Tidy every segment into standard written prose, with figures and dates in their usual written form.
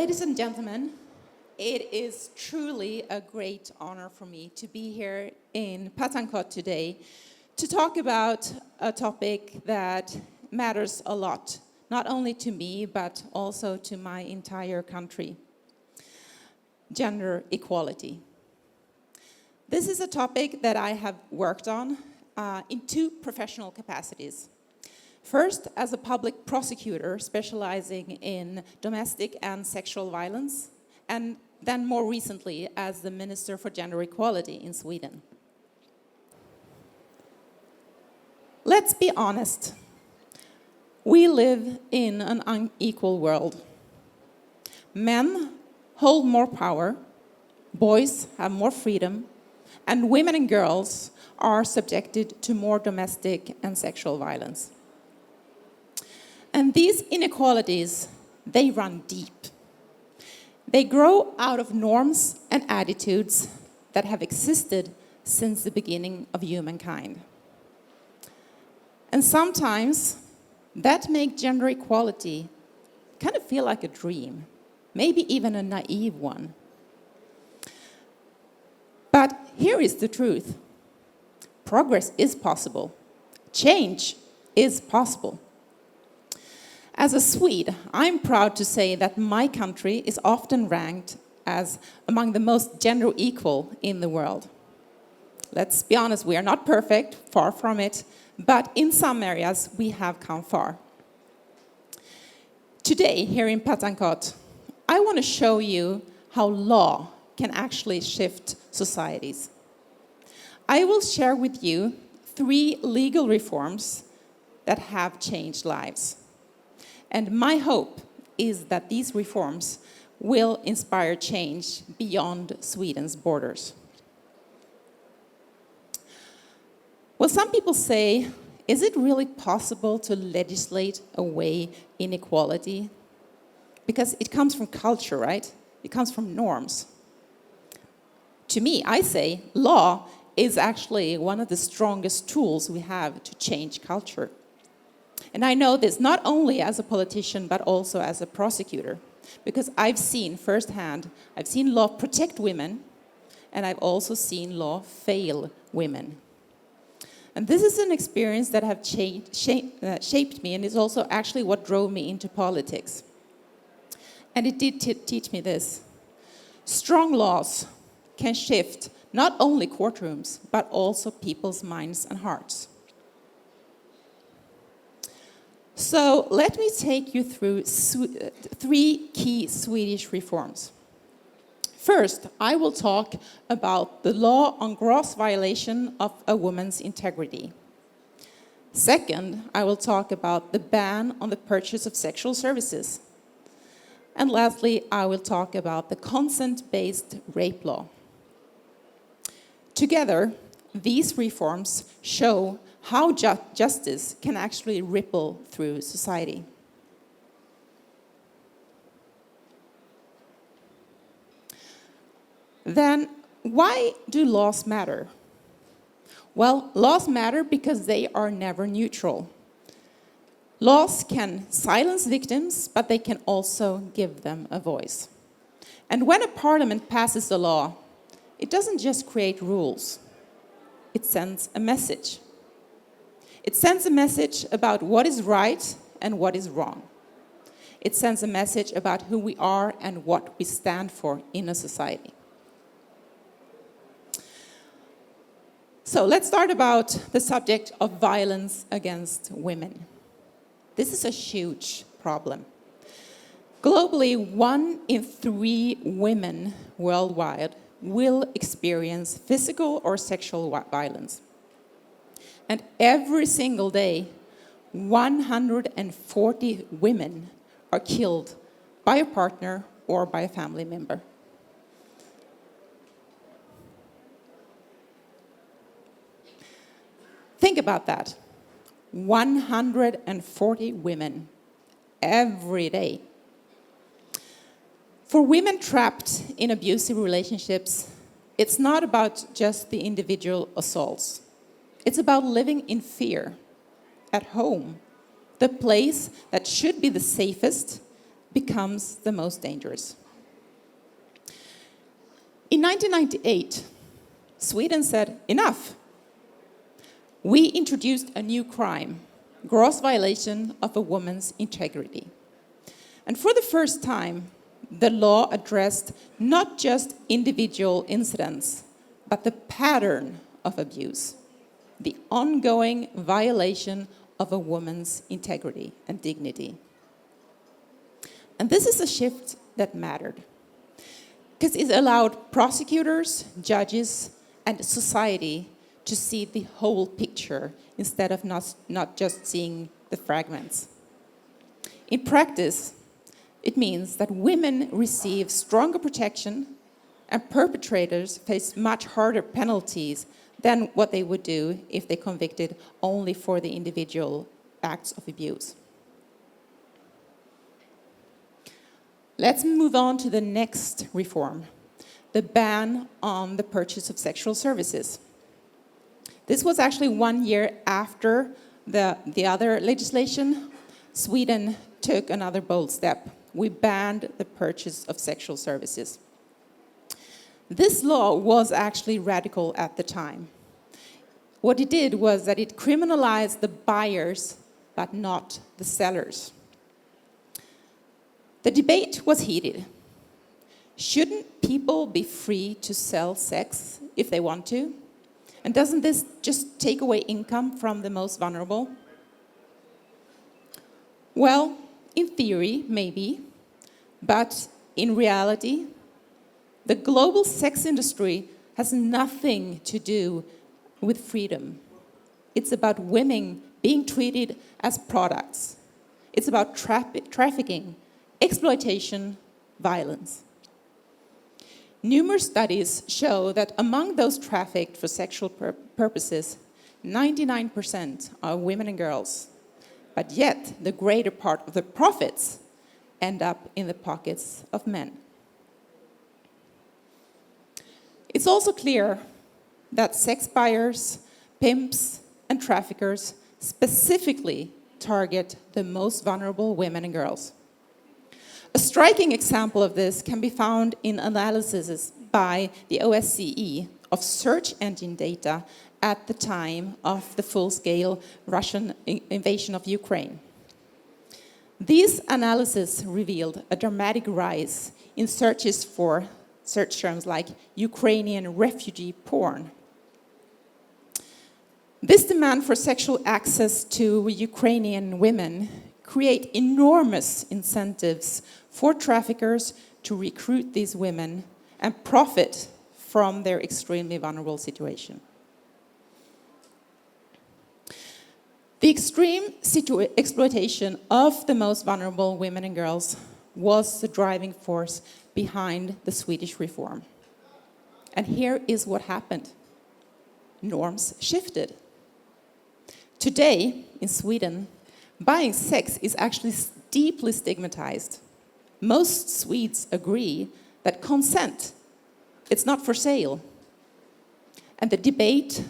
Ladies and gentlemen, it is truly a great honor for me to be here in Pathankot today to talk about a topic that matters a lot, not only to me, but also to my entire country: gender equality. This is a topic that I have worked on in two professional capacities. First, as a public prosecutor specializing in domestic and sexual violence, and then more recently as the Minister for Gender Equality in Sweden. Let's be honest. We live in an unequal world. Men hold more power, boys have more freedom, and women and girls are subjected to more domestic and sexual violence. And these inequalities, they run deep. They grow out of norms and attitudes that have existed since the beginning of humankind. And sometimes that makes gender equality kind of feel like a dream, maybe even a naive one. But here is the truth. Progress is possible. Change is possible. As a Swede, I'm proud to say that my country is often ranked as among the most gender equal in the world. Let's be honest, we are not perfect, far from it, but in some areas we have come far. Today, here in Pathankot, I want to show you how law can actually shift societies. I will share with you 3 legal reforms that have changed lives. And my hope is that these reforms will inspire change beyond Sweden's borders. Well, some people say, is it really possible to legislate away inequality? Because it comes from culture, right? It comes from norms. To me, I say law is actually one of the strongest tools we have to change culture. And I know this not only as a politician, but also as a prosecutor, because I've seen firsthand, I've seen law protect women, and I've also seen law fail women. And this is an experience that have shaped me, and is also actually what drove me into politics. And it did teach me this. Strong laws can shift not only courtrooms, but also people's minds and hearts. So let me take you through 3 key Swedish reforms. First, I will talk about the law on gross violation of a woman's integrity. Second, I will talk about the ban on the purchase of sexual services. And lastly, I will talk about the consent-based rape law. Together, these reforms show how justice can actually ripple through society. Then, why do laws matter? Well, laws matter because they are never neutral. Laws can silence victims, but they can also give them a voice. And when a parliament passes a law, it doesn't just create rules. It sends a message. It sends a message about what is right and what is wrong. It sends a message about who we are and what we stand for in a society. So let's start about the subject of violence against women. This is a huge problem. Globally, 1 in 3 women worldwide will experience physical or sexual violence. And every single day, 140 women are killed by a partner or by a family member. Think about that. 140 women every day. For women trapped in abusive relationships, it's not about just the individual assaults. It's about living in fear at home, the place that should be the safest, becomes the most dangerous. In 1998, Sweden said, enough. We introduced a new crime, gross violation of a woman's integrity. And for the first time, the law addressed not just individual incidents, but the pattern of abuse, the ongoing violation of a woman's integrity and dignity. And this is a shift that mattered, because it allowed prosecutors, judges, and society to see the whole picture instead of not just seeing the fragments. In practice, it means that women receive stronger protection and perpetrators face much harder penalties than what they would do if they convicted only for the individual acts of abuse. Let's move on to the next reform, the ban on the purchase of sexual services. This was actually 1 year after the other legislation. Sweden took another bold step. We banned the purchase of sexual services. This law was actually radical at the time. What it did was that it criminalized the buyers, but not the sellers. The debate was heated. Shouldn't people be free to sell sex if they want to? And doesn't this just take away income from the most vulnerable? Well, in theory, maybe, but in reality, the global sex industry has nothing to do with freedom. It's about women being treated as products. It's about trafficking, exploitation, violence. Numerous studies show that among those trafficked for sexual purposes, 99% are women and girls. But yet, the greater part of the profits end up in the pockets of men. It's also clear that sex buyers, pimps, and traffickers specifically target the most vulnerable women and girls. A striking example of this can be found in analyses by the OSCE of search engine data at the time of the full-scale Russian invasion of Ukraine. These analyses revealed a dramatic rise in searches for search terms like Ukrainian refugee porn. This demand for sexual access to Ukrainian women create enormous incentives for traffickers to recruit these women and profit from their extremely vulnerable situation. The extreme exploitation of the most vulnerable women and girls was the driving force behind the Swedish reform. And here is what happened. Norms shifted. Today, in Sweden, buying sex is actually deeply stigmatized. Most Swedes agree that consent, it's not for sale. And the debate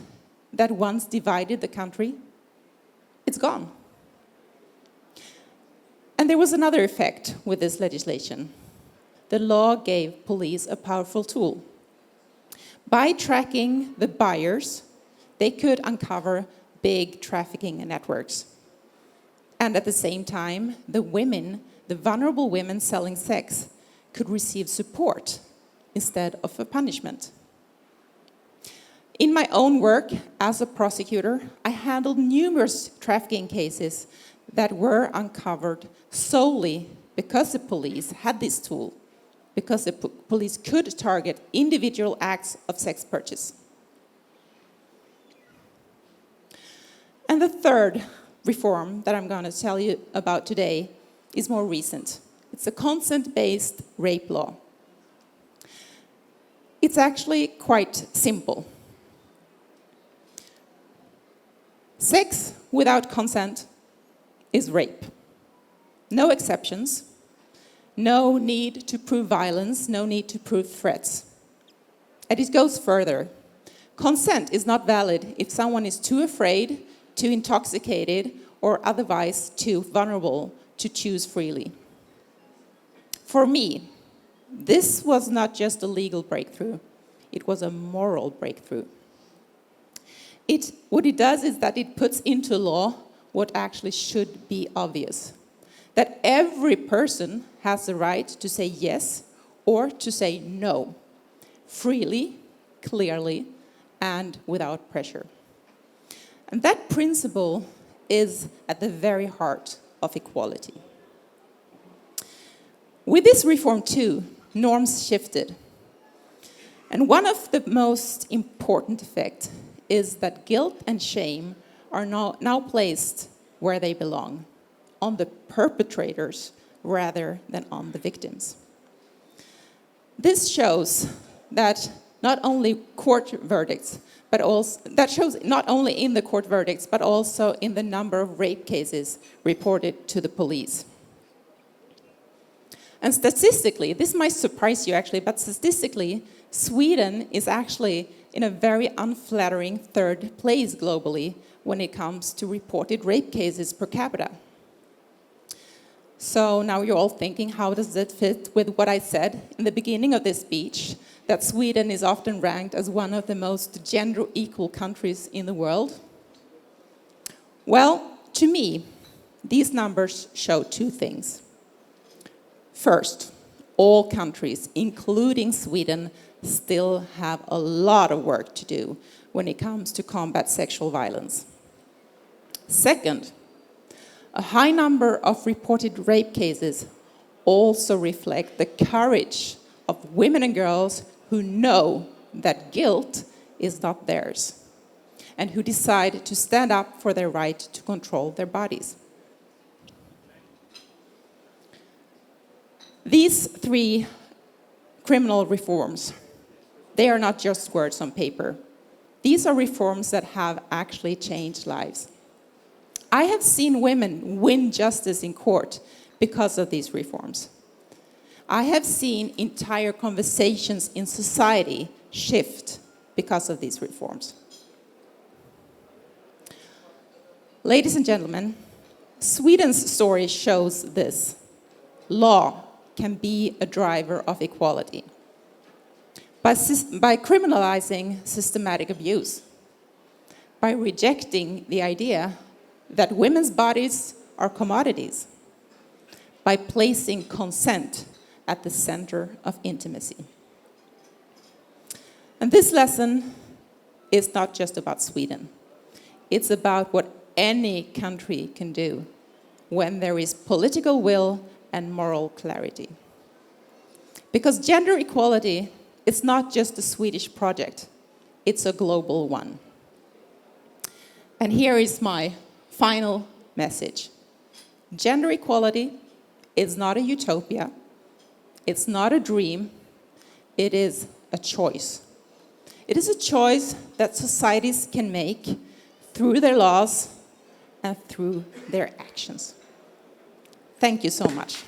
that once divided the country, it's gone. And there was another effect with this legislation. The law gave police a powerful tool. By tracking the buyers, they could uncover big trafficking networks. And at the same time, the women, the vulnerable women selling sex, could receive support instead of a punishment. In my own work as a prosecutor, I handled numerous trafficking cases that were uncovered solely because the police had this tool, because the police could target individual acts of sex purchase. And the third reform that I'm going to tell you about today is more recent. It's a consent-based rape law. It's actually quite simple. Sex without consent is rape. No exceptions. No need to prove violence, no need to prove threats. And it goes further. Consent is not valid if someone is too afraid, too intoxicated, or otherwise too vulnerable to choose freely. For me, this was not just a legal breakthrough, it was a moral breakthrough. What it does is that it puts into law what actually should be obvious. That every person has the right to say yes or to say no, freely, clearly, and without pressure. And that principle is at the very heart of equality. With this reform too, norms shifted. And one of the most important effects is that guilt and shame are now placed where they belong, on the perpetrators rather than on the victims. This shows that not only court verdicts, but also that shows not only in the court verdicts, but also in the number of rape cases reported to the police. And statistically, this might surprise you actually, but statistically, Sweden is actually in a very unflattering third place globally when it comes to reported rape cases per capita. So now you're all thinking, how does that fit with what I said in the beginning of this speech, that Sweden is often ranked as one of the most gender-equal countries in the world? Well, to me, these numbers show two things. First, all countries, including Sweden, still have a lot of work to do when it comes to combat sexual violence. Second, a high number of reported rape cases also reflect the courage of women and girls who know that guilt is not theirs and who decide to stand up for their right to control their bodies. These three criminal reforms, they are not just words on paper. These are reforms that have actually changed lives. I have seen women win justice in court because of these reforms. I have seen entire conversations in society shift because of these reforms. Ladies and gentlemen, Sweden's story shows this. Law can be a driver of equality. By criminalizing systematic abuse, by rejecting the idea that women's bodies are commodities, by placing consent at the center of intimacy. And this lesson is not just about Sweden. It's about what any country can do when there is political will and moral clarity. Because gender equality is not just a Swedish project, it's a global one. And here is my final message. Gender equality is not a utopia, it's not a dream, it is a choice. It is a choice that societies can make through their laws and through their actions. Thank you so much.